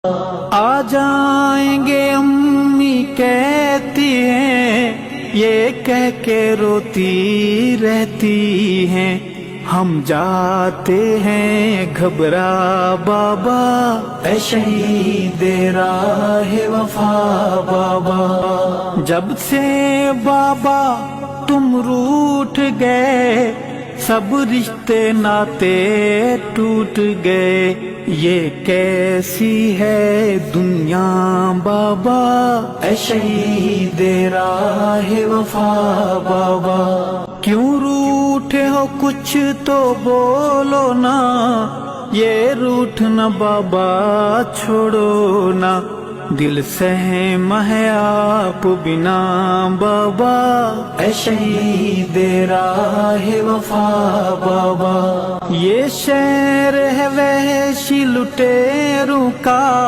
آ جائیں گے امی کہتی ہیں، یہ کہہ کے روتی رہتی ہیں، ہم جاتے ہیں گھبرا بابا، اے شہید راہ وفا بابا۔ جب سے بابا تم روٹھ گئے، سب رشتے ناتے ٹوٹ گئے، یہ کیسی ہے دنیا بابا، اے شہید راہ وفا بابا۔ کیوں روٹھے ہو کچھ تو بولو نا، یہ روٹھنا بابا چھوڑو نا، دل سہم ہے آپ بنا بابا، اے شہید راہ وفا بابا۔ یہ شہر ہے وحشی لٹیروں کا،